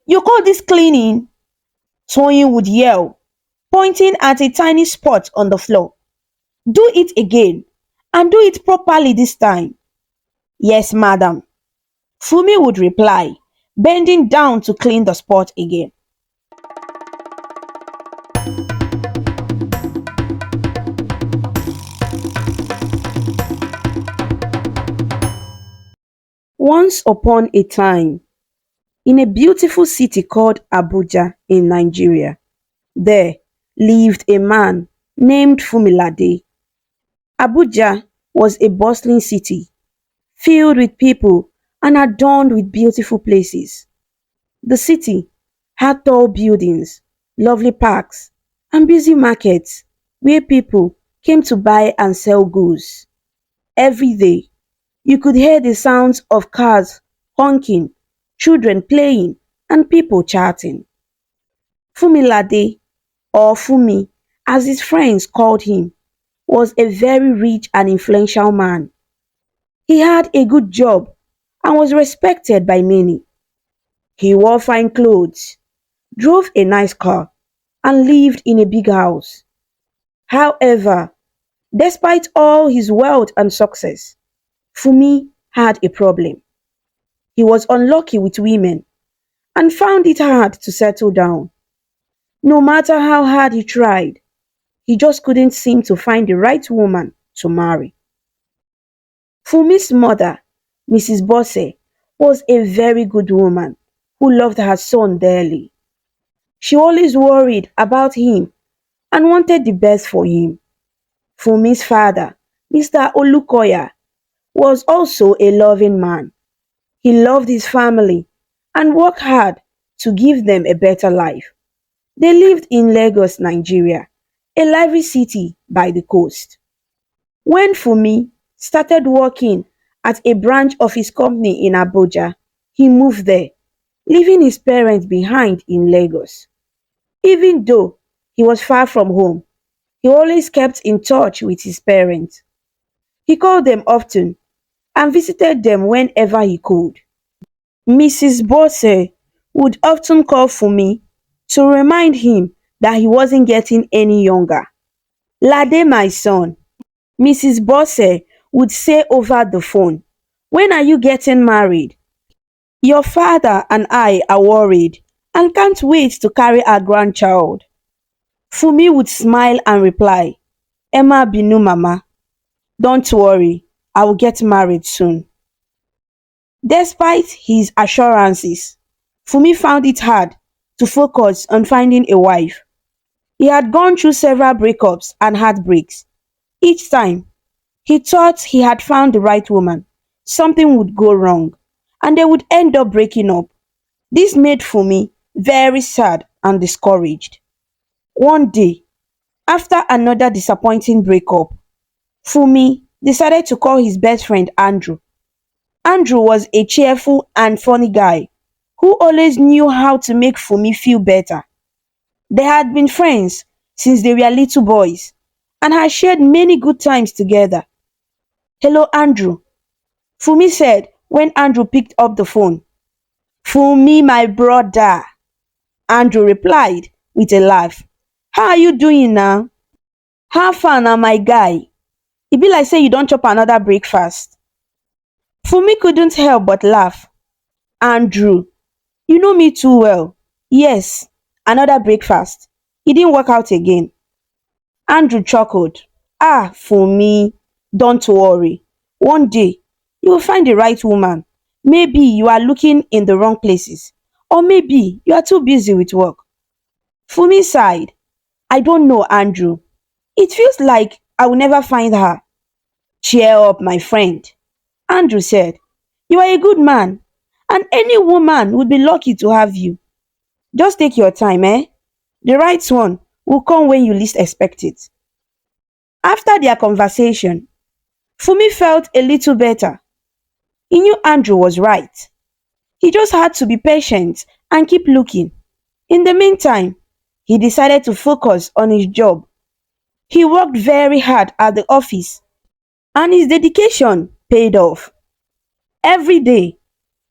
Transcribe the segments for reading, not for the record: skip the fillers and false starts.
You call this cleaning? Toyin would yell, pointing at a tiny spot on the floor. Do it again, and do it properly this time. Yes, madam, Fumi would reply, bending down to clean the spot again. Once upon a time, in a beautiful city called Abuja in Nigeria, there lived a man named Fumilade. Abuja was a bustling city, filled with people and adorned with beautiful places. The city had tall buildings, lovely parks, and busy markets where people came to buy and sell goods. Every day, you could hear the sounds of cars honking, children playing, and people chatting. Fumilade, or Fumi, as his friends called him, was a very rich and influential man. He had a good job and was respected by many. He wore fine clothes, drove a nice car, and lived in a big house. However, despite all his wealth and success, Fumi had a problem. He was unlucky with women and found it hard to settle down. No matter how hard he tried, he just couldn't seem to find the right woman to marry. Fumi's mother, Mrs. Bosse, was a very good woman who loved her son dearly. She always worried about him and wanted the best for him. Fumi's father, Mr. Olukoya, was also a loving man. He loved his family and worked hard to give them a better life. They lived in Lagos, Nigeria, a lively city by the coast. When Fumi started working at a branch of his company in Abuja, he moved there, leaving his parents behind in Lagos. Even though he was far from home, he always kept in touch with his parents. He called them often and visited them whenever he could. Mrs. Bosse would often call Fumi to remind him that he wasn't getting any younger. Lade, my son, Mrs. Bosse would say over the phone, when are you getting married? Your father and I are worried and can't wait to carry our grandchild. Fumi would smile and reply, Emma Binu Mama, don't worry, I will get married soon. Despite his assurances, Fumi found it hard to focus on finding a wife. He had gone through several breakups and heartbreaks. Each time, he thought he had found the right woman, something would go wrong, and they would end up breaking up. This made Fumi very sad and discouraged. One day, after another disappointing breakup, Fumi decided to call his best friend Andrew. Andrew was a cheerful and funny guy who always knew how to make Fumi feel better. They had been friends since they were little boys and had shared many good times together. Hello, Andrew, Fumi said when Andrew picked up the phone. Fumi, my brother, Andrew replied with a laugh. How are you doing now? How far now, my guy? E be like say you don't chop another breakfast. Fumi couldn't help but laugh. Andrew, you know me too well. Yes, another breakfast. It didn't work out again. Andrew chuckled. Ah, Fumi, don't worry. One day, you will find the right woman. Maybe you are looking in the wrong places. Or maybe you are too busy with work. Fumi sighed. I don't know, Andrew. It feels like I will never find her. Cheer up, my friend, Andrew said. You are a good man, and any woman would be lucky to have you. Just take your time, eh? The right one will come when you least expect it. After their conversation, Fumi felt a little better. He knew Andrew was right. He just had to be patient and keep looking. In the meantime, he decided to focus on his job. He worked very hard at the office, and his dedication paid off. Every day,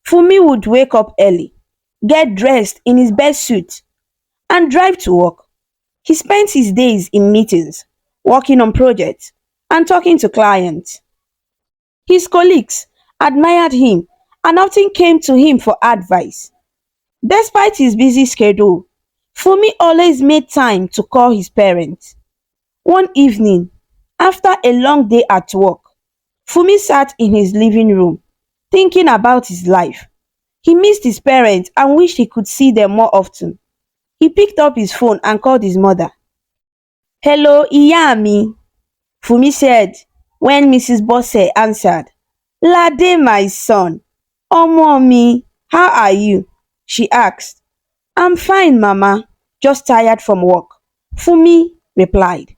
Fumi would wake up early, get dressed in his best suit, and drive to work. He spent his days in meetings, working on projects, and talking to clients. His colleagues admired him and often came to him for advice. Despite his busy schedule, Fumi always made time to call his parents. One evening, after a long day at work, Fumi sat in his living room, thinking about his life. He missed his parents and wished he could see them more often. He picked up his phone and called his mother. Hello, Iyami, Fumi said when Mrs. Bosse answered. Lade, my son. Omo mi, how are you? She asked. I'm fine, Mama, just tired from work. Fumi replied.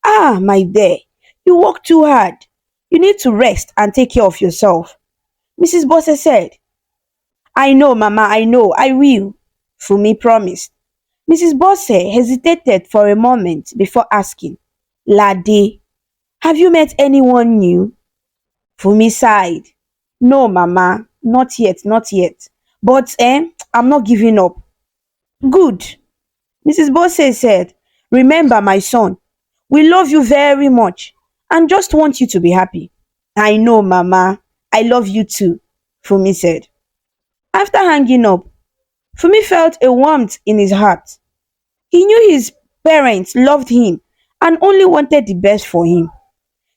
Ah, my dear, you work too hard. You need to rest and take care of yourself. Mrs. Bosse said. I know, Mama, I know, I will. Fumi promised. Mrs. Bosse hesitated for a moment before asking, Lade, have you met anyone new? Fumi sighed. No, Mama, not yet, not yet. But I'm not giving up. Good, Mrs. Bosse said. Remember, my son, we love you very much and just want you to be happy. I know, Mama. I love you too, Fumi said. After hanging up, Fumi felt a warmth in his heart. He knew his parents loved him and only wanted the best for him.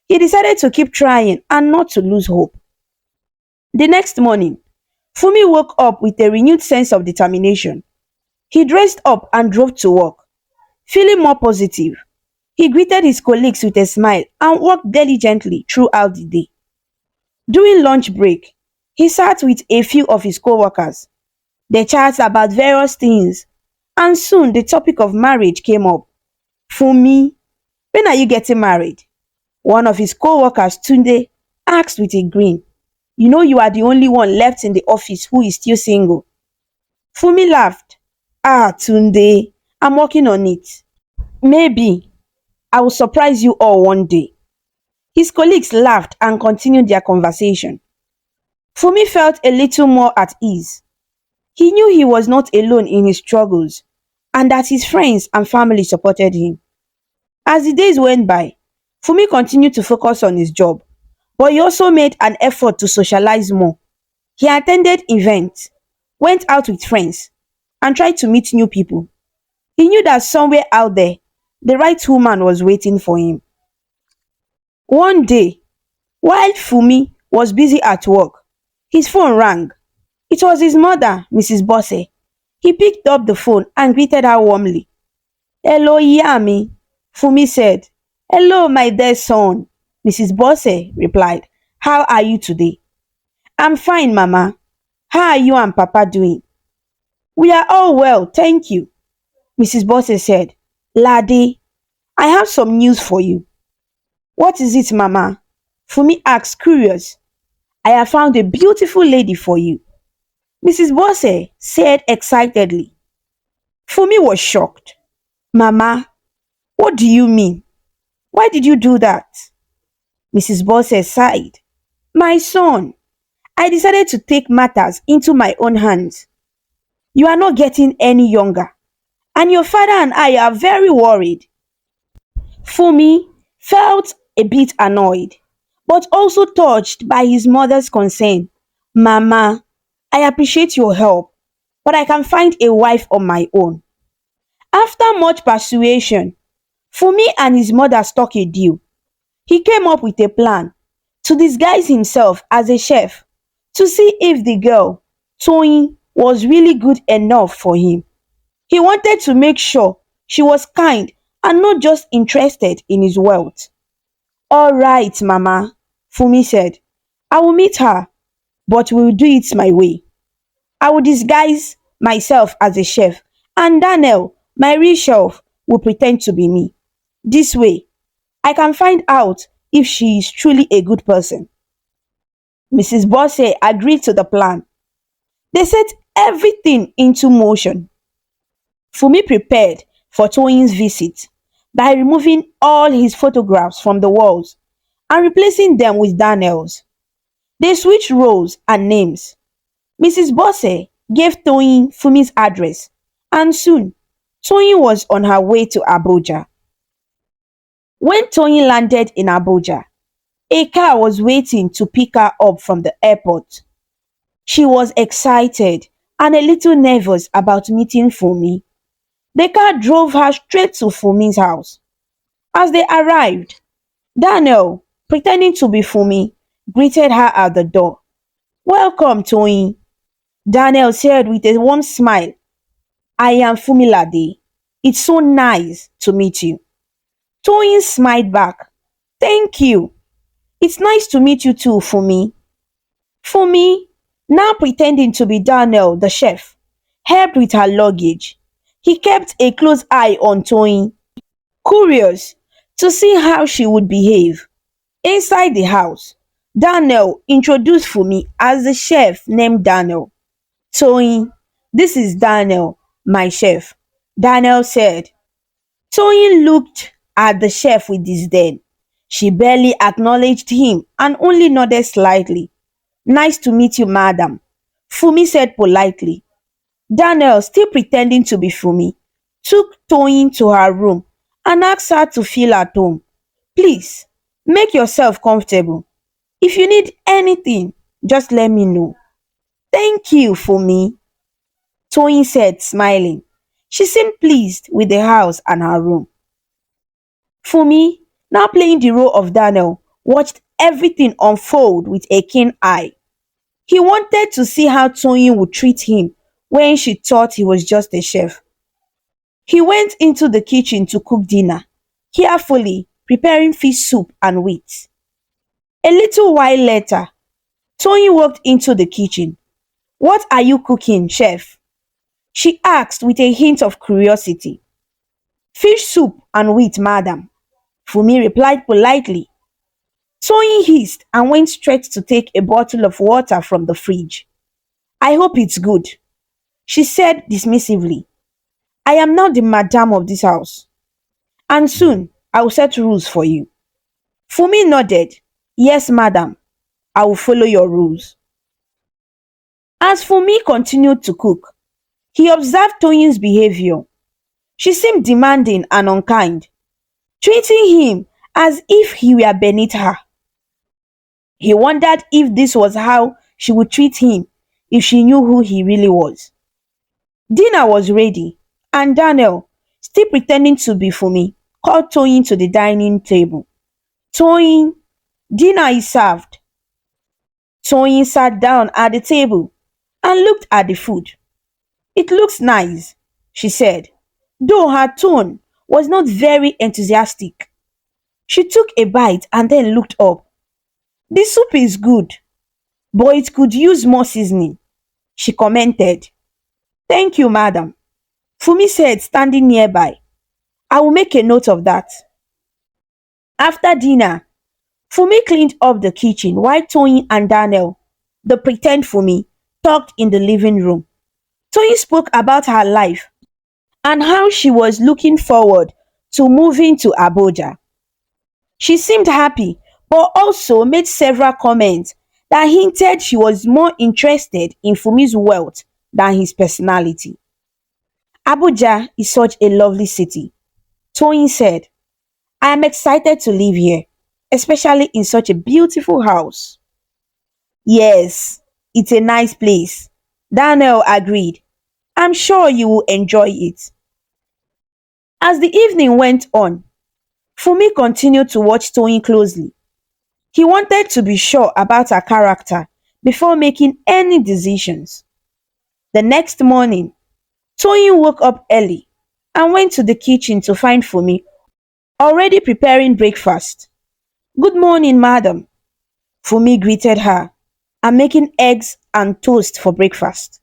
He decided to keep trying and not to lose hope. The next morning, Fumi woke up with a renewed sense of determination. He dressed up and drove to work. Feeling more positive, he greeted his colleagues with a smile and worked diligently throughout the day. During lunch break, he sat with a few of his co-workers. They chatted about various things, and soon the topic of marriage came up. Fumi, when are you getting married? One of his co-workers, Tunde, asked with a grin. You know you are the only one left in the office who is still single. Fumi laughed. Ah, Tunde, I'm working on it. Maybe I will surprise you all one day. His colleagues laughed and continued their conversation. Fumi felt a little more at ease. He knew he was not alone in his struggles and that his friends and family supported him. As the days went by, Fumi continued to focus on his job, but he also made an effort to socialize more. He attended events, went out with friends, and tried to meet new people. He knew that somewhere out there, the right woman was waiting for him. One day, while Fumi was busy at work, his phone rang. It was his mother, Mrs. Bosse. He picked up the phone and greeted her warmly. Hello, Yami, Fumi said. Hello, my dear son, Mrs. Bosse replied. How are you today? I'm fine, Mama. How are you and Papa doing? We are all well, thank you, Mrs. Bosse said. Lade, I have some news for you. What is it, Mama? Fumi asked, curious. I have found a beautiful lady for you, Mrs. Bosse said excitedly. Fumi was shocked. Mama, what do you mean? Why did you do that? Mrs. Bosse sighed. My son, I decided to take matters into my own hands. You are not getting any younger, and your father and I are very worried. Fumi felt a bit annoyed, but also touched by his mother's concern. Mama, I appreciate your help, but I can find a wife on my own. After much persuasion, Fumi and his mother struck a deal. He came up with a plan to disguise himself as a chef to see if the girl, Toyin, was really good enough for him. He wanted to make sure she was kind and not just interested in his wealth. All right, Mama, Fumi said. I will meet her, but we will do it my way. I will disguise myself as a chef, and Daniel, my real chef, will pretend to be me. This way, I can find out if she is truly a good person. Mrs. Bosse agreed to the plan. They set everything into motion. Fumi prepared for Toyin's visit by removing all his photographs from the walls and replacing them with Daniel's. They switched roles and names. Mrs. Bosse gave Toyin Fumi's address, and soon Toyin was on her way to Abuja. When Toyin landed in Abuja, a car was waiting to pick her up from the airport. She was excited and a little nervous about meeting Fumi. The car drove her straight to Fumi's house. As they arrived, Daniel, pretending to be Fumi, greeted her at the door. Welcome, Toyin, Daniel said with a warm smile. I am Fumilade. It's so nice to meet you. Toyin smiled back. Thank you. It's nice to meet you too, Fumi. Fumi, now pretending to be Daniel, the chef, helped with her luggage. He kept a close eye on Toyin, curious to see how she would behave. Inside the house, Daniel introduced Fumi as the chef named Daniel. Toyin, this is Daniel, my chef, Daniel said. Toyin looked at the chef with disdain. She barely acknowledged him and only nodded slightly. Nice to meet you, madam, Fumi said politely. Daniel, still pretending to be Fumi, took Toyin to her room and asked her to feel at home. Please, make yourself comfortable. If you need anything, just let me know. Thank you, Fumi, Toyin said, smiling. She seemed pleased with the house and her room. Fumi, now playing the role of Daniel, watched everything unfold with a keen eye. He wanted to see how Toyin would treat him when she thought he was just a chef. He went into the kitchen to cook dinner, carefully preparing fish soup and wheat. A little while later, Toyin walked into the kitchen. What are you cooking, chef? She asked with a hint of curiosity. Fish soup and wheat, madam, Fumi replied politely. Toyin hissed and went straight to take a bottle of water from the fridge. I hope it's good, she said dismissively. I am now the madam of this house, and soon I will set rules for you. Fumi nodded. Yes, madam, I will follow your rules. As Fumi continued to cook, he observed Toyin's behavior. She seemed demanding and unkind, treating him as if he were beneath her. He wondered if this was how she would treat him if she knew who he really was. Dinner was ready, and Daniel, still pretending to be Fumi, called Toyin to the dining table. Toyin, dinner is served. Toyin sat down at the table and looked at the food. It looks nice, she said, though her tone was not very enthusiastic. She took a bite and then looked up. The soup is good, but it could use more seasoning, she commented. Thank you, madam, Fumi said, standing nearby. I will make a note of that. After dinner, Fumi cleaned up the kitchen while Toyin and Daniel, the pretend Fumi, talked in the living room. Toyin spoke about her life and how she was looking forward to moving to Abuja. She seemed happy, but also made several comments that hinted she was more interested in Fumi's wealth than his personality. Abuja is such a lovely city, Toyin said. I am excited to live here, especially in such a beautiful house. Yes, it's a nice place, Daniel agreed. I'm sure you will enjoy it. As the evening went on, Fumi continued to watch Toyin closely. He wanted to be sure about her character before making any decisions. The next morning, Toyin woke up early and went to the kitchen to find Fumi already preparing breakfast. Good morning, madam, Fumi greeted her. I'm making eggs and toast for breakfast.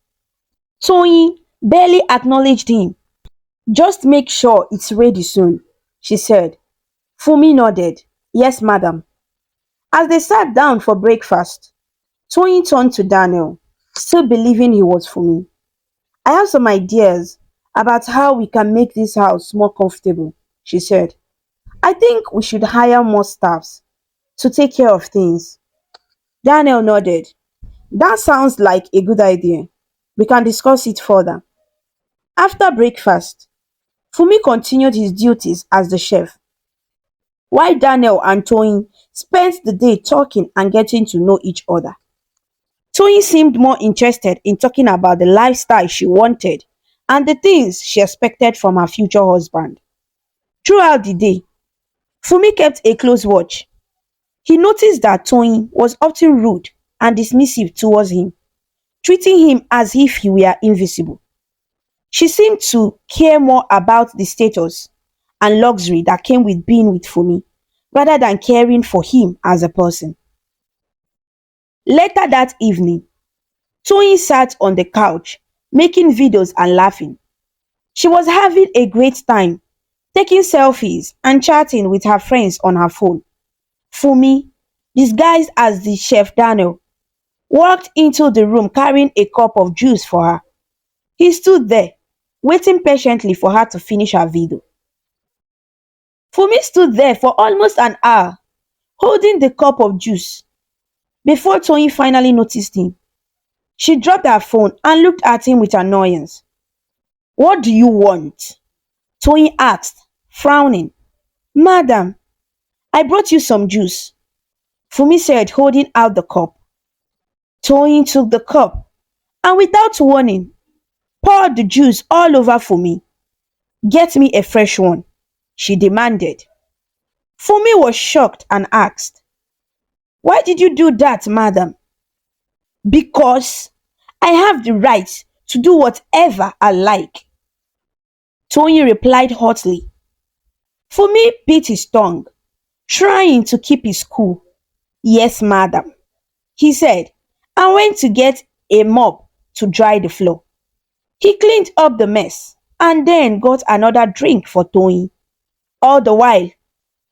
Toyin barely acknowledged him. Just make sure it's ready soon, she said. Fumi nodded. Yes, madam. As they sat down for breakfast, Toyin turned to Daniel, still believing he was Fumi. I have some ideas about how we can make this house more comfortable, she said. I think we should hire more staffs to take care of things. Daniel nodded. That sounds like a good idea. We can discuss it further. After breakfast, Fumi continued his duties as the chef, while Daniel and Toyin spent the day talking and getting to know each other. Toyin seemed more interested in talking about the lifestyle she wanted and the things she expected from her future husband. Throughout the day, Fumi kept a close watch. He noticed that Toyin was often rude and dismissive towards him, treating him as if he were invisible. She seemed to care more about the status and luxury that came with being with Fumi rather than caring for him as a person. Later that evening, Toyin sat on the couch, making videos and laughing. She was having a great time, taking selfies and chatting with her friends on her phone. Fumi, disguised as the chef Daniel, walked into the room carrying a cup of juice for her. He stood there, waiting patiently for her to finish her video. Fumi stood there for almost an hour, holding the cup of juice, before Toyin finally noticed him. She dropped her phone and looked at him with annoyance. "What do you want?" Toyin asked, frowning. "Madam, I brought you some juice," Fumi said, holding out the cup. Toyin took the cup and without warning, poured the juice all over Fumi. "Get me a fresh one," she demanded. Fumi was shocked and asked, "Why did you do that, madam?" "Because I have the right to do whatever I like," Toyin replied hotly. Fumi bit his tongue, trying to keep his cool. "Yes, madam," he said, and went to get a mop to dry the floor. He cleaned up the mess and then got another drink for Toyin. All the while,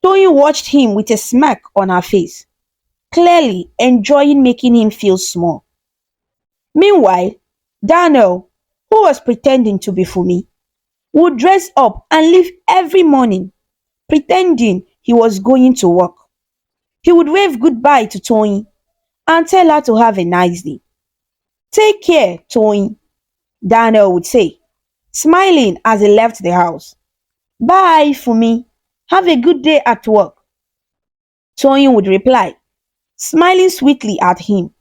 Toyin watched him with a smirk on her face, clearly enjoying making him feel small. Meanwhile, Daniel, who was pretending to be Fumi, would dress up and leave every morning, pretending he was going to work. He would wave goodbye to Toyin and tell her to have a nice day. "Take care, Toyin," Daniel would say, smiling as he left the house. "Bye, Fumi. Have a good day at work," Toyin would reply, smiling sweetly at him.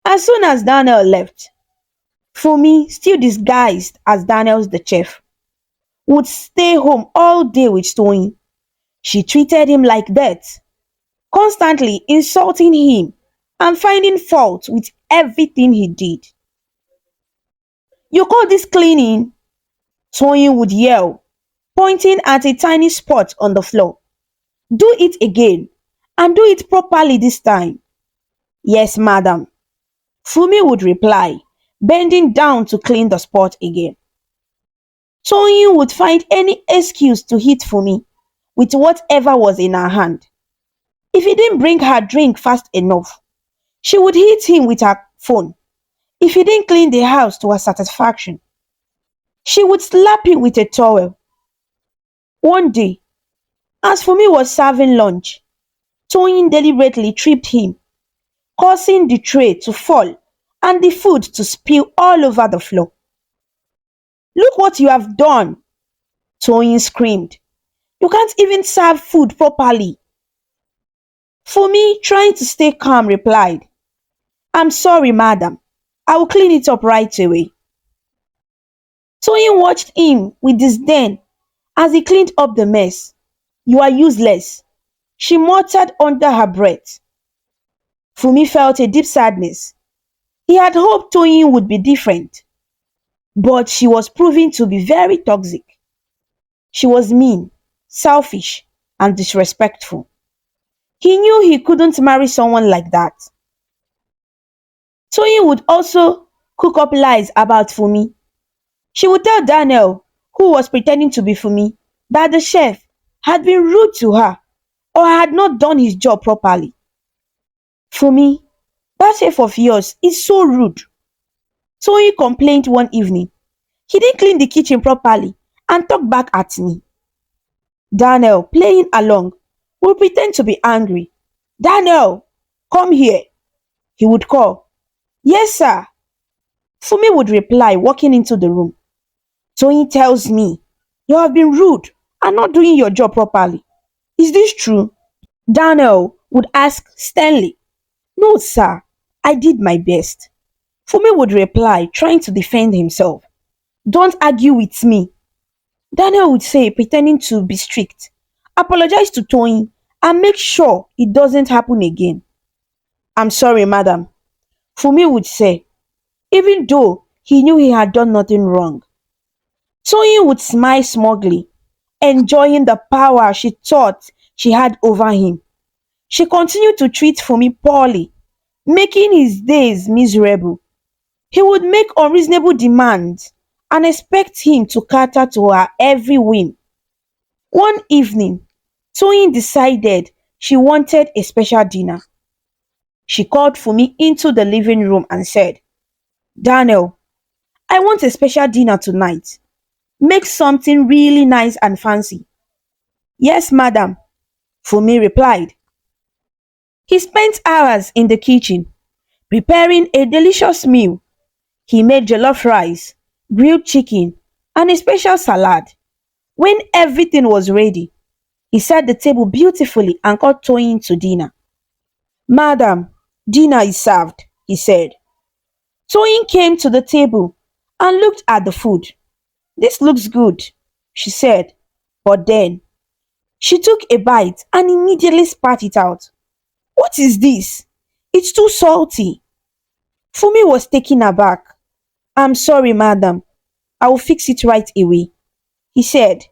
As soon as Daniel left, Fumi, still disguised as Daniel's the chef, would stay home all day with Toyin. She treated him like that, constantly insulting him and finding fault with everything he did. "You call this cleaning?" Toyin would yell, pointing at a tiny spot on the floor. "Do it again, and do it properly this time." "Yes, madam," Fumi would reply, bending down to clean the spot again. Toyin would find any excuse to hit Fumi with whatever was in her hand. If he didn't bring her drink fast enough, she would hit him with her phone. If he didn't clean the house to her satisfaction, she would slap him with a towel. One day, as Fumi was serving lunch, Toyin deliberately tripped him, causing the tray to fall and the food to spill all over the floor. "Look what you have done," Toyin screamed. "You can't even serve food properly." Fumi, trying to stay calm, replied, "I'm sorry, madam. I will clean it up right away." Toyin watched him with disdain as he cleaned up the mess. "You are useless," she muttered under her breath. Fumi felt a deep sadness. He had hoped Toyin would be different, but she was proving to be very toxic. She was mean, selfish, and disrespectful. He knew he couldn't marry someone like that. Toyin would also cook up lies about Fumi. She would tell Daniel, who was pretending to be Fumi, that the chef had been rude to her or had not done his job properly. "Fumi, that chef of yours is so rude," Toyin complained one evening. "He didn't clean the kitchen properly and talked back at me." Daniel, playing along, would pretend to be angry. "Daniel, come here," he would call. "Yes, sir." Fumi would reply, walking into the room. Toyin tells me, you have been rude and not doing your job properly. Is this true? Daniel would ask sternly. No, sir, I did my best. Fumi would reply, trying to defend himself. Don't argue with me. Daniel would say, pretending to be strict. Apologize to Toyin and make sure it doesn't happen again. I'm sorry, madam. Fumi would say, even though he knew he had done nothing wrong. Toyin would smile smugly, enjoying the power she thought she had over him. She continued to treat Fumi poorly, making his days miserable. He would make unreasonable demands and expect him to cater to her every whim. One evening, Toyin decided she wanted a special dinner. She called Fumi into the living room and said, Daniel, I want a special dinner tonight. Make something really nice and fancy. Yes, madam, Fumi replied. He spent hours in the kitchen preparing a delicious meal. He made jollof rice, grilled chicken, and a special salad. When everything was ready, he set the table beautifully and called Toyin to dinner. Madam, dinner is served, he said. Toyin came to the table and looked at the food. This looks good, she said. But then, she took a bite and immediately spat it out. What is this? It's too salty. Fumi was taken aback. I'm sorry, madam. I will fix it right away, he said,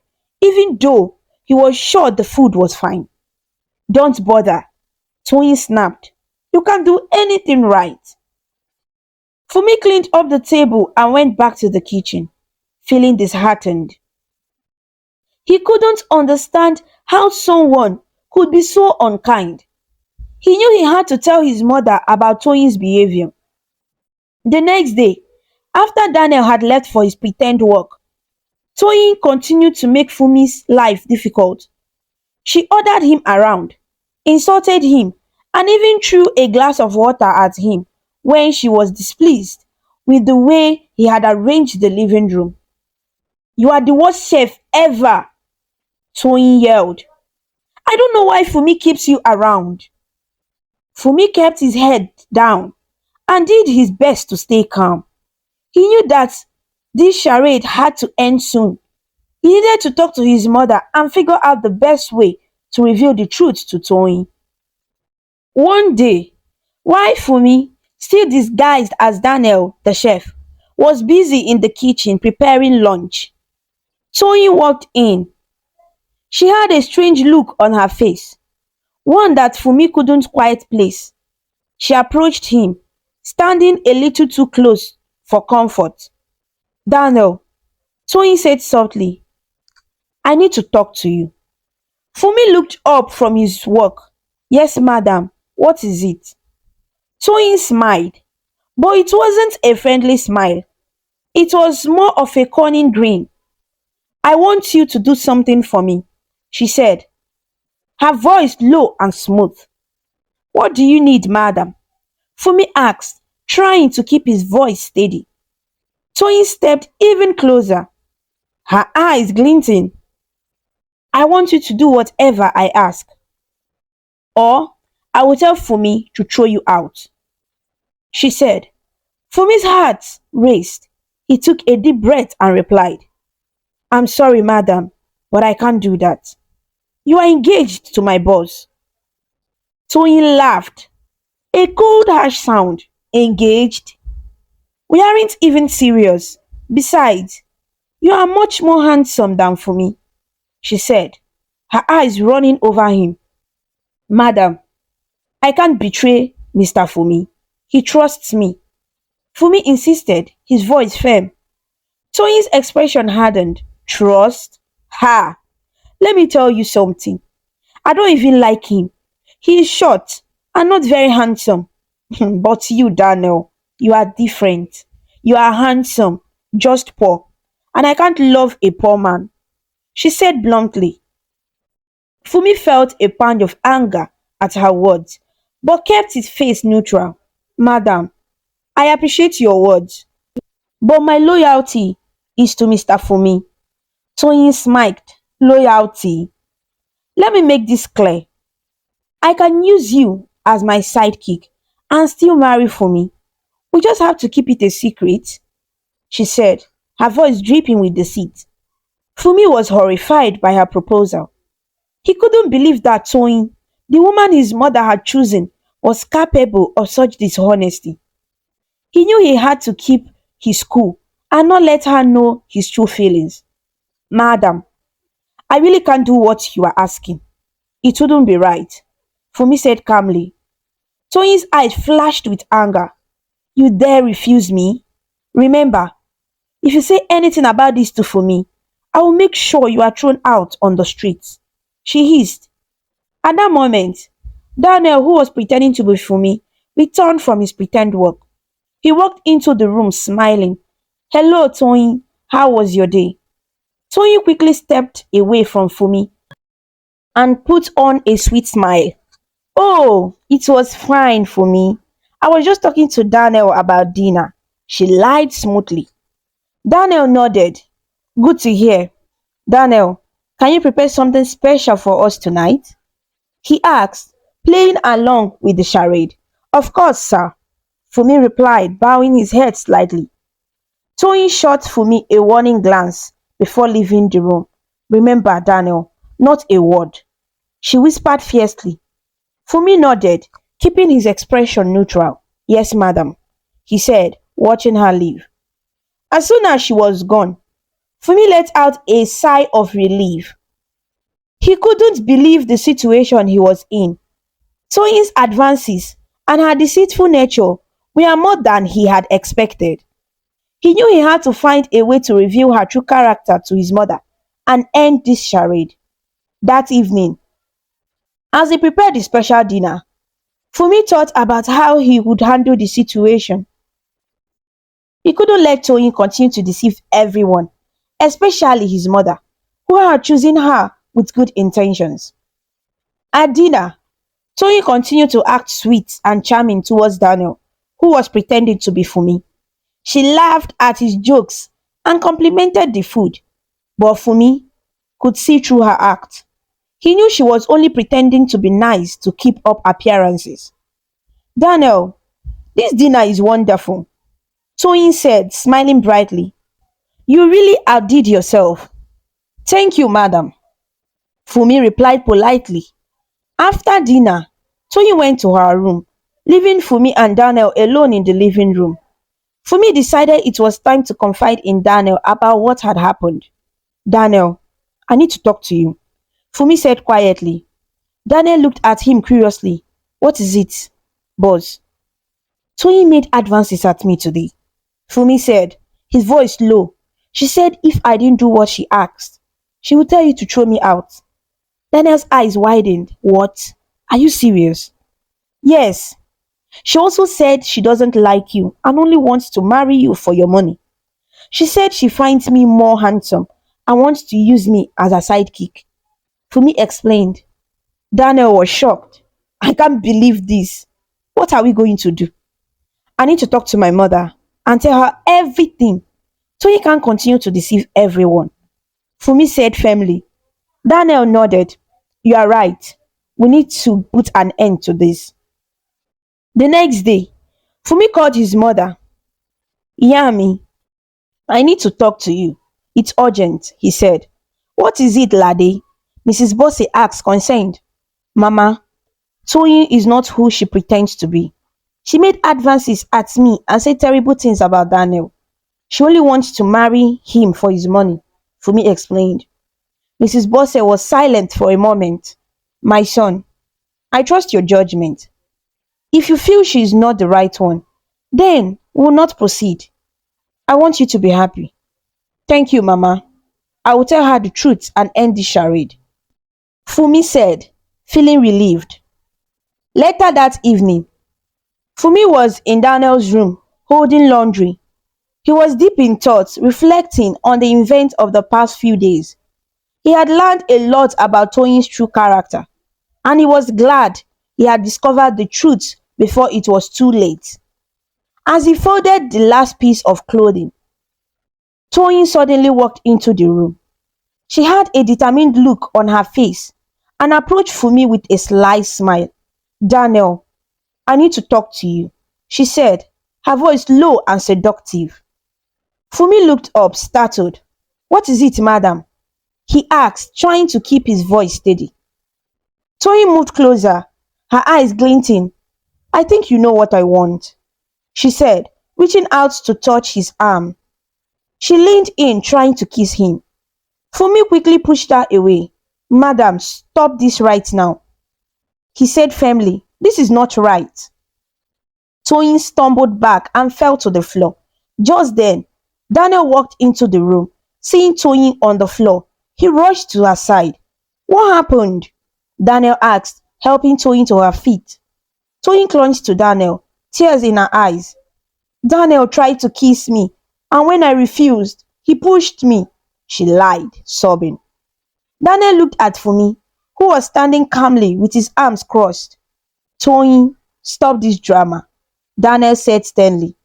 even though he was sure the food was fine. Don't bother, Toyin snapped. You can't do anything right. Fumi cleaned up the table and went back to the kitchen, feeling disheartened. He couldn't understand how someone could be so unkind. He knew he had to tell his mother about Toyin's behavior. The next day, after Daniel had left for his pretend work, Toyin continued to make Fumi's life difficult. She ordered him around, insulted him, and even threw a glass of water at him when she was displeased with the way he had arranged the living room. You are the worst chef ever, Toyin yelled. I don't know why Fumi keeps you around. Fumi kept his head down and did his best to stay calm. He knew that this charade had to end soon. He needed to talk to his mother and figure out the best way to reveal the truth to Toyin. One day, while Fumi, still disguised as Daniel, the chef, was busy in the kitchen preparing lunch, Toyin walked in. She had a strange look on her face, one that Fumi couldn't quite place. She approached him, standing a little too close for comfort. Daniel, Toyin said softly, I need to talk to you. Fumi looked up from his work. Yes, madam, what is it? Toyin smiled, but it wasn't a friendly smile. It was more of a cunning grin. I want you to do something for me, she said, her voice low and smooth. What do you need, madam? Fumi asked, trying to keep his voice steady. Toyin stepped even closer, her eyes glinting. I want you to do whatever I ask, or I will tell Fumi to throw you out, she said. Fumi's heart raced. He took a deep breath and replied, I'm sorry, madam, but I can't do that. You are engaged to my boss. Toyin laughed. A cold, harsh sound. Engaged? We aren't even serious. Besides, you are much more handsome than Fumi, she said, her eyes running over him. Madam, I can't betray Mr. Fumi. He trusts me. Fumi insisted, his voice firm. Toyin's expression hardened. Trust? Ha! Let me tell you something. I don't even like him. He is short and not very handsome. But you, Daniel, you are different. You are handsome, just poor. And I can't love a poor man, she said bluntly. Fumi felt a pang of anger at her words, but kept his face neutral. Madam, I appreciate your words, But my loyalty is to Mr. Fumi. Toyin smiled. Loyalty? Let me make this clear. I can use you as my sidekick and still marry Fumi. We just have to keep it a secret, she said, her voice dripping with deceit. Fumi was horrified by her proposal. He couldn't believe that Toyin, the woman his mother had chosen, was capable of such dishonesty. He knew he had to keep his cool and not let her know his true feelings. Madam, I really can't do what you are asking. It wouldn't be right, Fumi said calmly. Toyin's eyes flashed with anger. You dare refuse me? Remember, if you say anything about this to Fumi, I will make sure you are thrown out on the streets. She hissed. At that moment, Daniel, who was pretending to be Fumi, returned from his pretend work. He walked into the room smiling. Hello, Toyin. How was your day? Toyin quickly stepped away from Fumi and put on a sweet smile. Oh, it was fine for me. I was just talking to Daniel about dinner. She lied smoothly. Daniel nodded. Good to hear. Daniel, can you prepare something special for us tonight? He asked, playing along with the charade. Of course, sir. Fumi replied, bowing his head slightly. Toyin shot Fumi a warning glance before leaving the room. Remember, Daniel, not a word. She whispered fiercely. Fumi nodded, keeping his expression neutral. Yes, madam, he said, watching her leave. As soon as she was gone, Fumi let out a sigh of relief. He couldn't believe the situation he was in. Toyin's advances and her deceitful nature were more than he had expected. He knew he had to find a way to reveal her true character to his mother and end this charade. That evening, as they prepared the special dinner, Fumi thought about how he would handle the situation. He couldn't let Toyin continue to deceive everyone, especially his mother, who had chosen her with good intentions. At dinner, Toyin continued to act sweet and charming towards Daniel, who was pretending to be Fumi. She laughed at his jokes and complimented the food, but Fumi could see through her act. He knew she was only pretending to be nice to keep up appearances. Daniel, this dinner is wonderful, Toyin said, smiling brightly. You really outdid yourself. Thank you, madam, Fumi replied politely. After dinner, Toyin went to her room, leaving Fumi and Daniel alone in the living room. Fumi decided it was time to confide in Daniel about what had happened. Daniel, I need to talk to you, Fumi said quietly. Daniel looked at him curiously. What is it, boss? Toyin made advances at me today, Fumi said, his voice low. She said if I didn't do what she asked, she would tell you to throw me out. Daniel's eyes widened. What? Are you serious? Yes. She also said she doesn't like you and only wants to marry you for your money. She said she finds me more handsome and wants to use me as a sidekick. Fumi explained. Daniel was shocked. I can't believe this. What are we going to do? I need to talk to my mother and tell her everything so he can't continue to deceive everyone. Fumi said firmly. Daniel nodded. You are right. We need to put an end to this. The next day, Fumi called his mother. Yami, I need to talk to you. It's urgent, he said. What is it, laddie? Mrs. Bossy asked, concerned. Mama, Toyin is not who she pretends to be. She made advances at me and said terrible things about Daniel. She only wants to marry him for his money, Fumi explained. Mrs. Bosse was silent for a moment. My son, I trust your judgment. If you feel she is not the right one, then we will not proceed. I want you to be happy. Thank you, Mama. I will tell her the truth and end this charade. Fumi said, feeling relieved. Later that evening, Fumi was in Daniel's room, holding laundry. He was deep in thought, reflecting on the events of the past few days. He had learned a lot about Toyin's true character, and he was glad he had discovered the truth before it was too late. As he folded the last piece of clothing, Toyin suddenly walked into the room. She had a determined look on her face and approached Fumi with a sly smile. Daniel, I need to talk to you, she said, her voice low and seductive. Fumi looked up, startled. What is it, madam? He asked, trying to keep his voice steady. Toyin moved closer, her eyes glinting. I think you know what I want, she said, reaching out to touch his arm. She leaned in, trying to kiss him. Fumi quickly pushed her away. Madam, stop this right now, he said firmly. This is not right. Toyin stumbled back and fell to the floor. Just then, Daniel walked into the room. Seeing Toyin on the floor, he rushed to her side. What happened? Daniel asked, helping Toyin to her feet. Toyin clung to Daniel, tears in her eyes. Daniel tried to kiss me, and when I refused, he pushed me, she lied, sobbing. Daniel looked at Fumi, who was standing calmly with his arms crossed. Toyin, stop this drama, Daniel said sternly.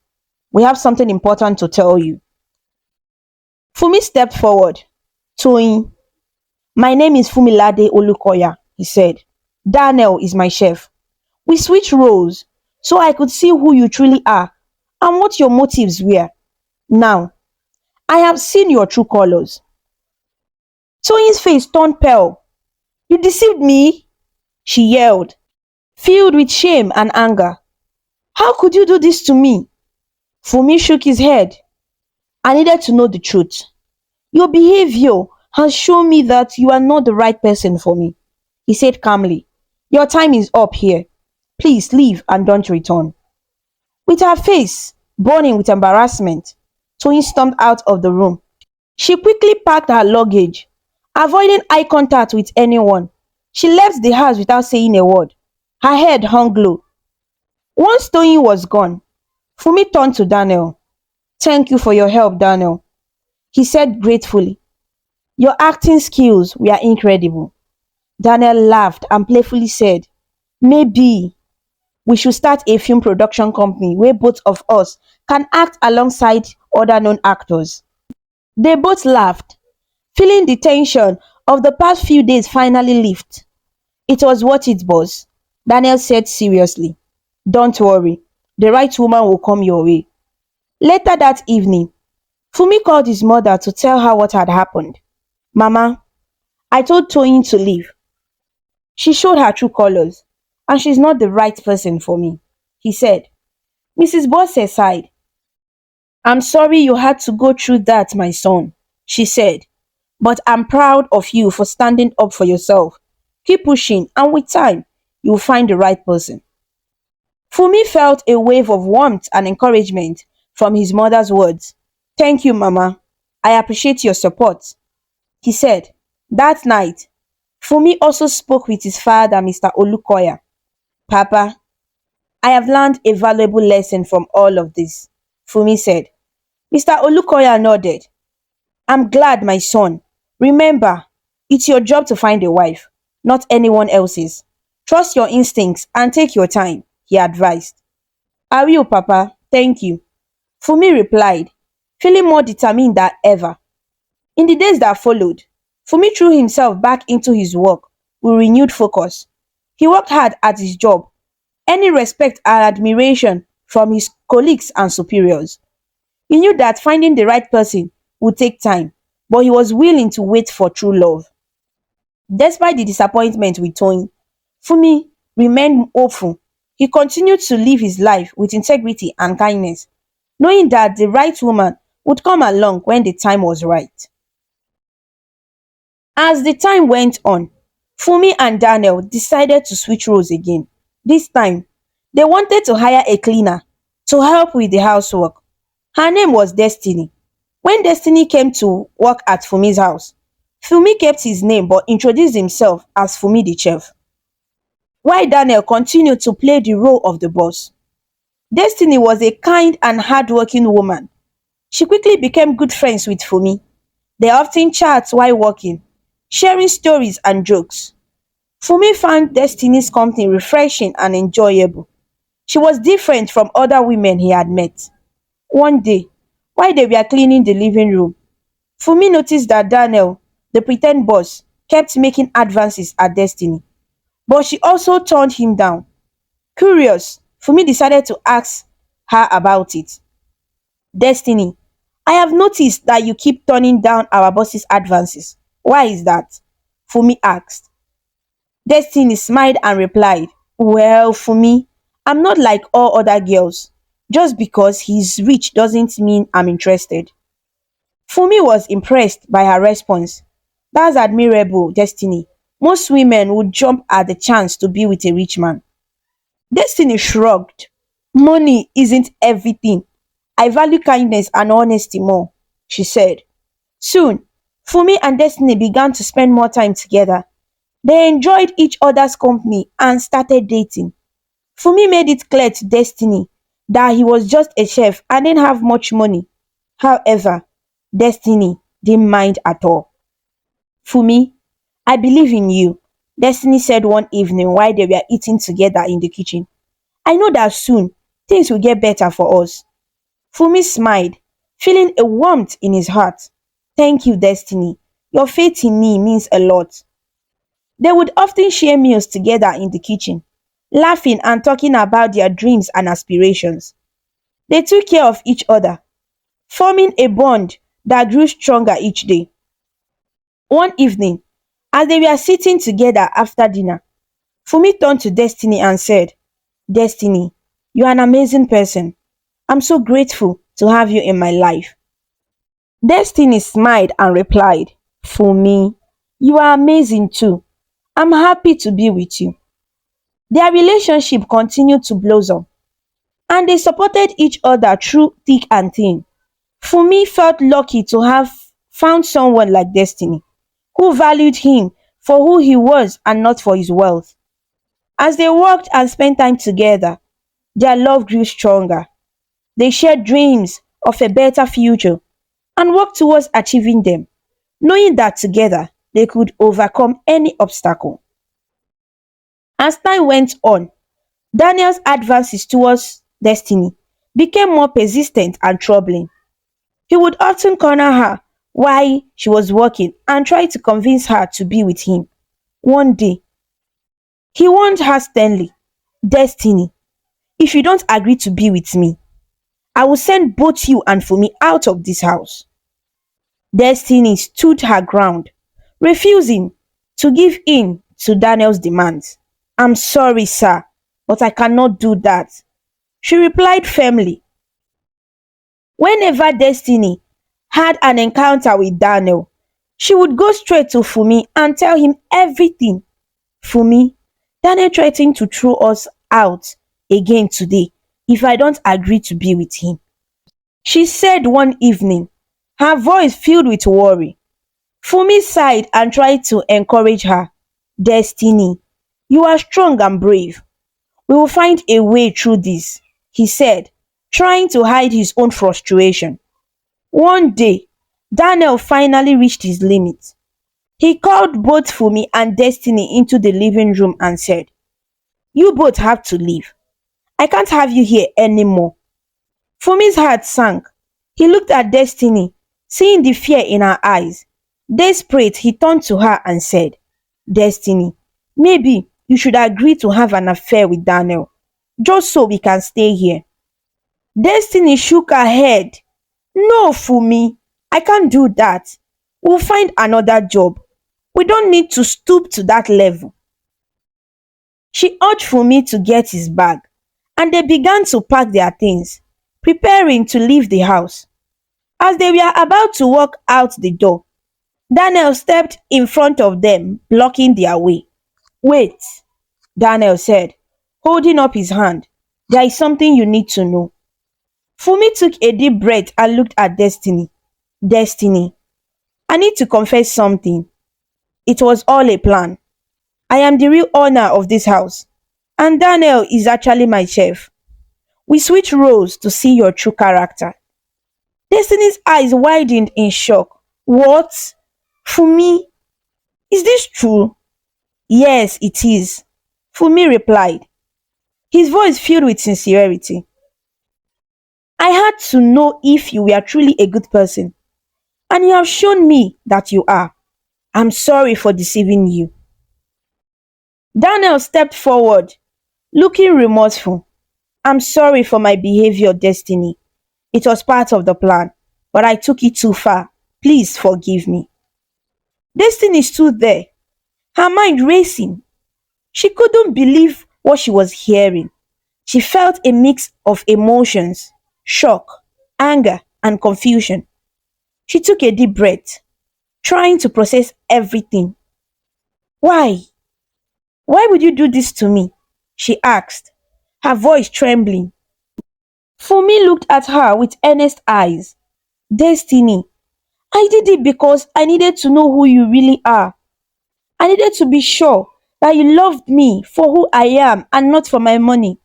We have something important to tell you. Fumi stepped forward. Toyin, my name is Fumilade Olukoya, he said. Daniel is my chef. We switched roles so I could see who you truly are and what your motives were. Now, I have seen your true colors. Toyin's face turned pale. You deceived me, she yelled, filled with shame and anger. How could you do this to me? Fumi shook his head. I needed to know the truth. Your behavior has shown me that you are not the right person for me, he said calmly. Your time is up here. Please leave and don't return. With her face burning with embarrassment, Toyin stormed out of the room. She quickly packed her luggage, avoiding eye contact with anyone. She left the house without saying a word. Her head hung low. Once Toyin was gone, Fumi turned to Daniel. Thank you for your help, Daniel, he said gratefully. Your acting skills were incredible. Daniel laughed and playfully said, maybe we should start a film production company where both of us can act alongside other known actors. They both laughed, feeling the tension of the past few days finally lift. It was worth it, boss, Daniel said seriously. Don't worry, the right woman will come your way. Later that evening, Fumi called his mother to tell her what had happened. Mama, I told Toyin to leave. She showed her true colors, and she's not the right person for me, he said. Mrs. Bosse sighed. I'm sorry you had to go through that, my son, she said. But I'm proud of you for standing up for yourself. Keep pushing, and with time, you'll find the right person. Fumi felt a wave of warmth and encouragement from his mother's words. Thank you, Mama. I appreciate your support, he said. That night, Fumi also spoke with his father, Mr. Olukoya. Papa, I have learned a valuable lesson from all of this, Fumi said. Mr. Olukoya nodded. I'm glad, my son. Remember, it's your job to find a wife, not anyone else's. Trust your instincts and take your time, he advised. I will, Papa. Thank you, Fumi replied, feeling more determined than ever. In the days that followed, Fumi threw himself back into his work with renewed focus. He worked hard at his job, earning respect and admiration from his colleagues and superiors. He knew that finding the right person would take time, but he was willing to wait for true love. Despite the disappointment with Toyin, Fumi remained hopeful. He continued to live his life with integrity and kindness, knowing that the right woman would come along when the time was right. As the time went on, Fumi and Daniel decided to switch roles again. This time, they wanted to hire a cleaner to help with the housework. Her name was Destiny. When Destiny came to work at Fumi's house, Fumi kept his name but introduced himself as Fumi the chef, while Daniel continued to play the role of the boss. Destiny was a kind and hardworking woman. She quickly became good friends with Fumi. They often chat while working, sharing stories and jokes. Fumi found Destiny's company refreshing and enjoyable. She was different from other women he had met. One day, while they were cleaning the living room, Fumi noticed that Daniel, the pretend boss, kept making advances at Destiny, but she also turned him down. Curious, Fumi decided to ask her about it. Destiny, I have noticed that you keep turning down our boss's advances. Why is that? Fumi asked. Destiny smiled and replied, well, Fumi, I'm not like all other girls. Just because he's rich doesn't mean I'm interested. Fumi was impressed by her response. That's admirable, Destiny. Most women would jump at the chance to be with a rich man. Destiny shrugged. Money isn't everything. I value kindness and honesty more, she said. Soon, Fumi and Destiny began to spend more time together. They enjoyed each other's company and started dating. Fumi made it clear to Destiny that he was just a chef and didn't have much money. However, Destiny didn't mind at all. Fumi, I believe in you, Destiny said one evening while they were eating together in the kitchen. I know that soon things will get better for us. Fumi smiled, feeling a warmth in his heart. Thank you, Destiny. Your faith in me means a lot. They would often share meals together in the kitchen, laughing and talking about their dreams and aspirations. They took care of each other, forming a bond that grew stronger each day. One evening, as they were sitting together after dinner, Fumi turned to Destiny and said, Destiny, you are an amazing person. I'm so grateful to have you in my life. Destiny smiled and replied, Fumi, you are amazing too. I'm happy to be with you. Their relationship continued to blossom, and they supported each other through thick and thin. Fumi felt lucky to have found someone like Destiny, who valued him for who he was and not for his wealth. As they worked and spent time together, their love grew stronger. They shared dreams of a better future and worked towards achieving them, knowing that together they could overcome any obstacle. As time went on, Daniel's advances towards Destiny became more persistent and troubling. He would often corner her while she was working and try to convince her to be with him. One day, he warned her sternly, Destiny, if you don't agree to be with me, I will send both you and Fumi out of this house. Destiny stood her ground, refusing to give in to Daniel's demands. I'm sorry, sir, but I cannot do that, she replied firmly. Whenever Destiny had an encounter with Daniel, she would go straight to Fumi and tell him everything. Fumi, Daniel threatened to throw us out again today if I don't agree to be with him, she said one evening, her voice filled with worry. Fumi sighed and tried to encourage her. Destiny, you are strong and brave. We will find a way through this, he said, trying to hide his own frustration. One day, Daniel finally reached his limit. He called both Fumi and Destiny into the living room and said, you both have to leave. I can't have you here anymore. Fumi's heart sank. He looked at Destiny, seeing the fear in her eyes. Desperate, he turned to her and said, Destiny, maybe you should agree to have an affair with Daniel, just so we can stay here. Destiny shook her head. No, Fumi, I can't do that. We'll find another job. We don't need to stoop to that level. She urged Fumi to get his bag, and they began to pack their things, preparing to leave the house. As they were about to walk out the door, Daniel stepped in front of them, blocking their way. Wait, Daniel said, holding up his hand. There is something you need to know. Fumi took a deep breath and looked at Destiny. Destiny, I need to confess something. It was all a plan. I am the real owner of this house, and Daniel is actually my chef. We switch roles to see your true character. Destiny's eyes widened in shock. What? Fumi? Is this true? Yes, it is, Fumi replied, his voice filled with sincerity. I had to know if you were truly a good person. And you have shown me that you are. I'm sorry for deceiving you. Daniel stepped forward, looking remorseful. I'm sorry for my behavior, Destiny. It was part of the plan, but I took it too far. Please forgive me. Destiny stood there, her mind racing. She couldn't believe what she was hearing. She felt a mix of emotions: shock, anger, and confusion. She took a deep breath, trying to process everything. Why? Why would you do this to me? She asked, her voice trembling. Fumi looked at her with earnest eyes. Destiny, I did it because I needed to know who you really are. I needed to be sure that you loved me for who I am and not for my money.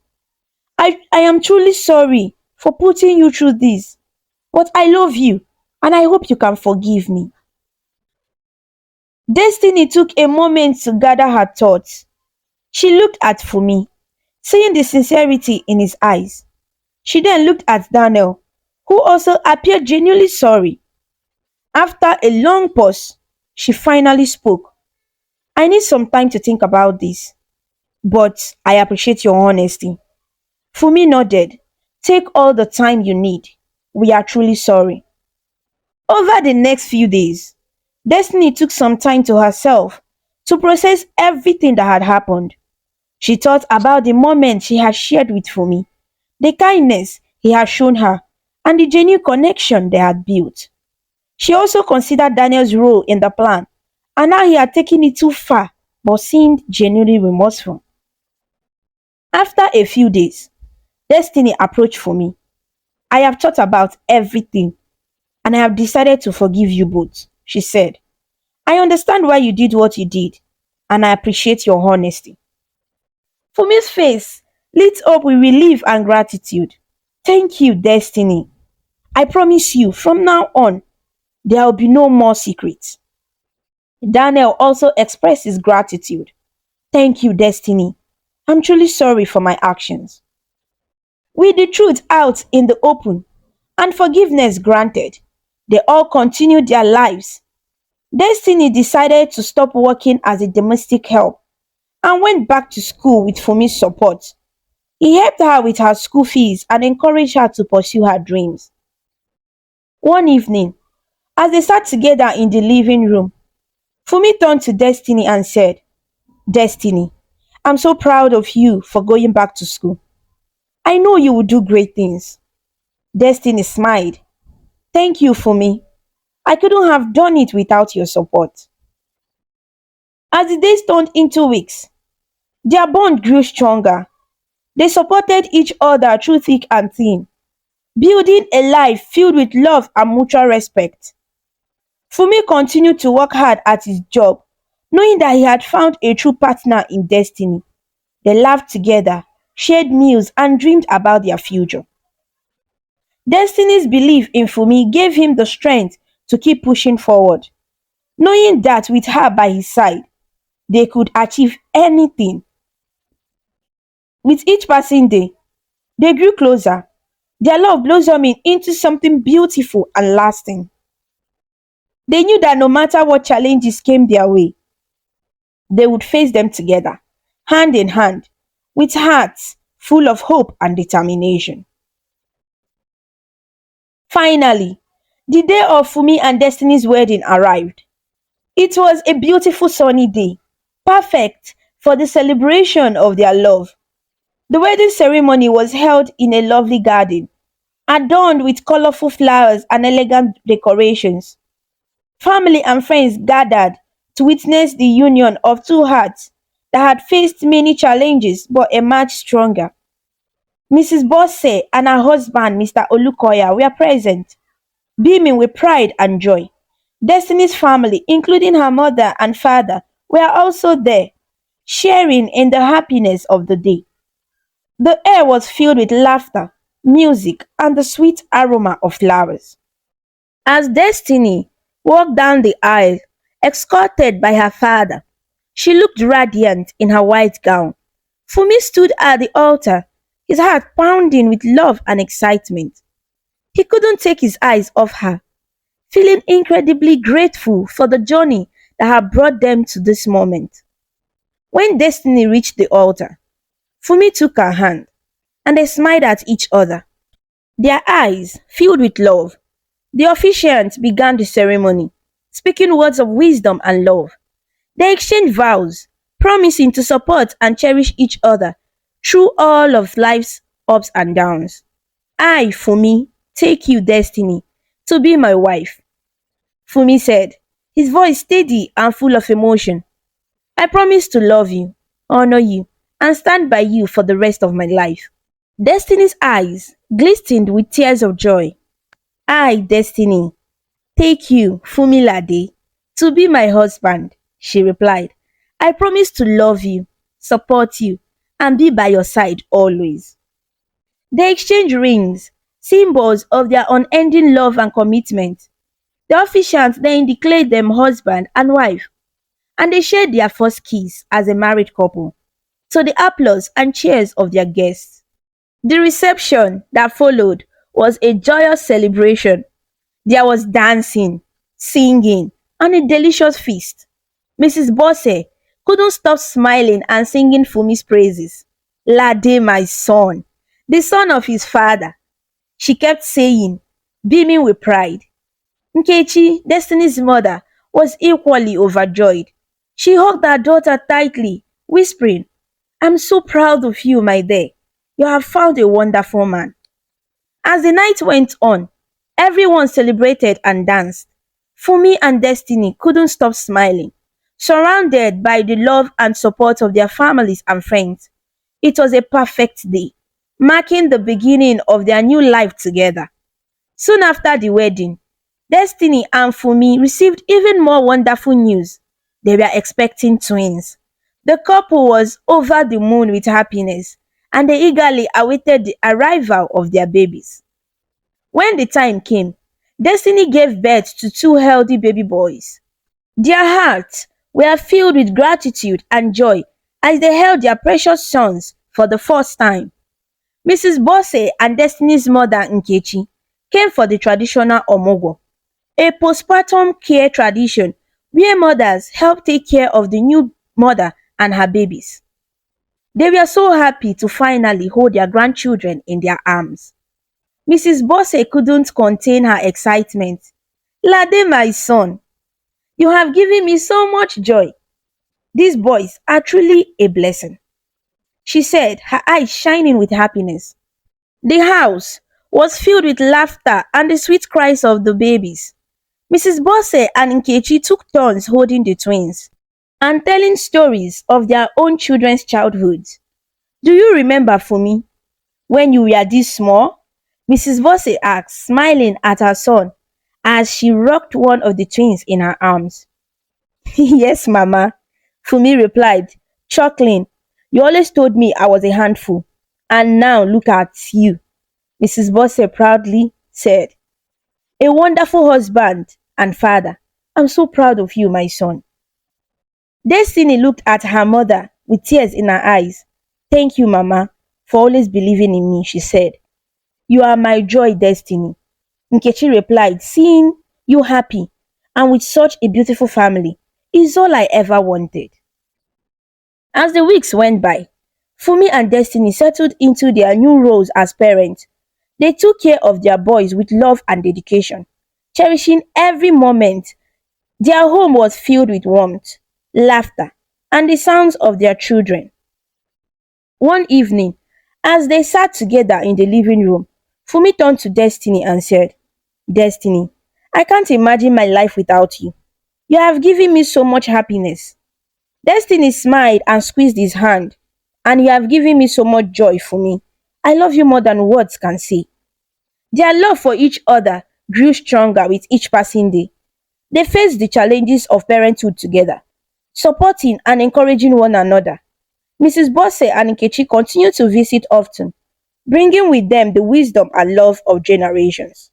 I am truly sorry for putting you through this, but I love you and I hope you can forgive me. Destiny took a moment to gather her thoughts. She looked at Fumi, seeing the sincerity in his eyes. She then looked at Daniel, who also appeared genuinely sorry. After a long pause, she finally spoke. I need some time to think about this, but I appreciate your honesty. Fumi nodded. Take all the time you need. We are truly sorry. Over the next few days, Destiny took some time to herself to process everything that had happened. She thought about the moment she had shared with Fumi, the kindness he had shown her, and the genuine connection they had built. She also considered Daniel's role in the plan and how he had taken it too far but seemed genuinely remorseful. After a few days, Destiny approached Fumi. I have thought about everything and I have decided to forgive you both, she said. I understand why you did what you did and I appreciate your honesty. Fumi's face lit up with relief and gratitude. Thank you, Destiny. I promise you, from now on, there will be no more secrets. Daniel also expressed his gratitude. Thank you, Destiny. I'm truly sorry for my actions. With the truth out in the open and forgiveness granted, they all continued their lives. Destiny decided to stop working as a domestic help and went back to school with Fumi's support. He helped her with her school fees and encouraged her to pursue her dreams. One evening, as they sat together in the living room, Fumi turned to Destiny and said, Destiny, I'm so proud of you for going back to school. I know you will do great things. Destiny smiled. Thank you, Fumi. I couldn't have done it without your support. As the days turned into weeks, their bond grew stronger. They supported each other through thick and thin, building a life filled with love and mutual respect. Fumi continued to work hard at his job, knowing that he had found a true partner in Destiny. They laughed together, shared meals, and dreamed about their future. Destiny's belief in Fumi gave him the strength to keep pushing forward, knowing that with her by his side, they could achieve anything. With each passing day, they grew closer, their love blossoming into something beautiful and lasting. They knew that no matter what challenges came their way, they would face them together, hand in hand, with hearts full of hope and determination. Finally, the day of Fumi and Destiny's wedding arrived. It was a beautiful sunny day, perfect for the celebration of their love. The wedding ceremony was held in a lovely garden, adorned with colorful flowers and elegant decorations. Family and friends gathered to witness the union of two hearts that had faced many challenges but emerged stronger. Mrs. Bosse and her husband, Mr. Olukoya, were present, beaming with pride and joy. Destiny's family, including her mother and father, were also there, sharing in the happiness of the day. The air was filled with laughter, music, and the sweet aroma of flowers. As Destiny walked down the aisle, escorted by her father, she looked radiant in her white gown. Fumi stood at the altar, his heart pounding with love and excitement. He couldn't take his eyes off her. feeling incredibly grateful for the journey that had brought them to this moment. When Destiny reached the altar, Fumi took her hand and they smiled at each other, their eyes filled with love. The officiant began the ceremony, speaking words of wisdom and love. They exchanged vows, promising to support and cherish each other through all of life's ups and downs. I, Fumi, take you, Destiny, to be my wife, Fumi said, his voice steady and full of emotion. I promise to love you, honor you, and stand by you for the rest of my life. Destiny's eyes glistened with tears of joy. I, Destiny, take you, Fumilade, to be my husband, she replied. I promise to love you, support you, and be by your side always. They exchanged rings, symbols of their unending love and commitment. The officiants then declared them husband and wife, and they shared their first kiss as a married couple, to the applause and cheers of their guests. The reception that followed was a joyous celebration. There was dancing, singing, and a delicious feast. Mrs. Bosse couldn't stop smiling and singing Fumi's praises. Lade, my son, the son of his father, she kept saying, beaming with pride. Nkechi, Destiny's mother, was equally overjoyed. She hugged her daughter tightly, whispering, I'm so proud of you, my dear. You have found a wonderful man. As the night went on, everyone celebrated and danced. Fumi and Destiny couldn't stop smiling, surrounded by the love and support of their families and friends. It was a perfect day, marking the beginning of their new life together. Soon after the wedding, Destiny and Fumi received even more wonderful news. They were expecting twins. The couple was over the moon with happiness, and they eagerly awaited the arrival of their babies. When the time came, Destiny gave birth to two healthy baby boys. Their hearts were filled with gratitude and joy as they held their precious sons for the first time. Mrs. Bosse and Destiny's mother Nkechi came for the traditional omogo, a postpartum care tradition where mothers help take care of the new mother and her babies. They were so happy to finally hold their grandchildren in their arms. Mrs. Bosse couldn't contain her excitement. Lade, my son, you have given me so much joy. These boys are truly a blessing, she said, her eyes shining with happiness. The house was filled with laughter and the sweet cries of the babies. Mrs. Bosse and Nkechi took turns holding the twins and telling stories of their own children's childhoods. Do you remember, Fumi, when you were this small? Mrs. Bosse asked, smiling at her son as she rocked one of the twins in her arms. Yes, Mama, Fumi replied, chuckling. You always told me I was a handful, and now look at you, Mrs. Bosse proudly said. A wonderful husband and father. I'm so proud of you, my son. Destiny looked at her mother with tears in her eyes. Thank you, Mama, for always believing in me, she said. You are my joy, Destiny, Nkechi replied, seeing you happy and with such a beautiful family is all I ever wanted. As the weeks went by, Fumi and Destiny settled into their new roles as parents. They took care of their boys with love and dedication, cherishing every moment. Their home was filled with warmth, laughter, and the sounds of their children. One evening, as they sat together in the living room, Fumi turned to Destiny and said, Destiny, I can't imagine my life without you. You have given me so much happiness. Destiny smiled and squeezed his hand. And you have given me so much joy, Fumi. I love you more than words can say. Their love for each other grew stronger with each passing day. They faced the challenges of parenthood together, supporting and encouraging one another. Mrs. Bosse and Nkechi continued to visit often, bringing with them the wisdom and love of generations.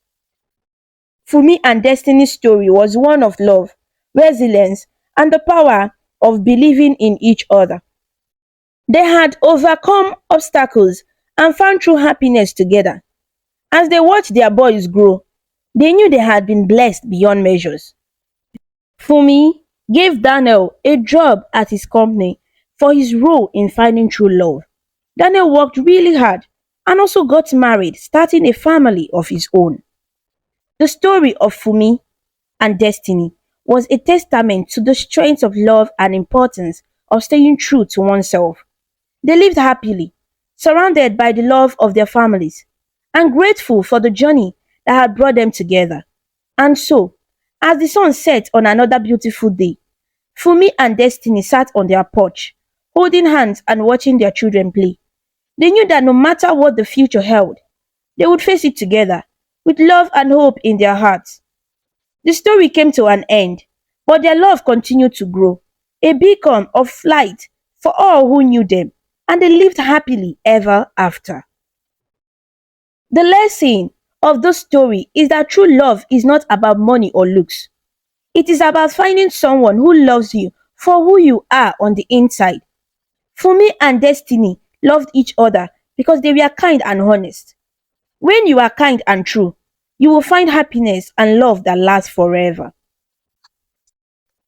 Fumi and Destiny's story was one of love, resilience, and the power of believing in each other. They had overcome obstacles and found true happiness together. As they watched their boys grow, They knew they had been blessed beyond measures. Fumi gave Daniel a job at his company for his role in finding true love. Daniel worked really hard and also got married, starting a family of his own. The story of Fumi and Destiny was a testament to the strength of love and importance of staying true to oneself. They lived happily, surrounded by the love of their families, and grateful for the journey that had brought them together. And so, as the sun set on another beautiful day, Fumi and Destiny sat on their porch, holding hands and watching their children play. They knew that no matter what the future held, they would face it together, with love and hope in their hearts. The story came to an end, but their love continued to grow, a beacon of light for all who knew them, and they lived happily ever after. The lesson of this story is that true love is not about money or looks. It is about finding someone who loves you for who you are on the inside. Fumi and Destiny loved each other because they were kind and honest. When you are kind and true, you will find happiness and love that lasts forever.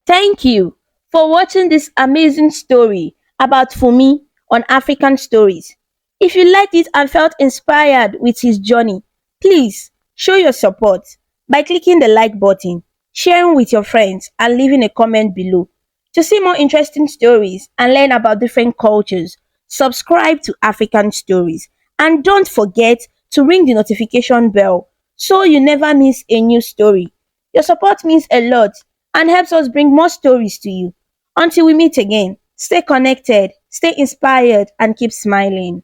Thank you for watching this amazing story about Fumi on African Stories. If you liked it and felt inspired with his journey, please show your support by clicking the like button, sharing with your friends, and leaving a comment below. To see more interesting stories and learn about different cultures, subscribe to African Stories and don't forget to ring the notification bell so you never miss a new story. Your support means a lot and helps us bring more stories to you. Until we meet again, stay connected, stay inspired, and keep smiling.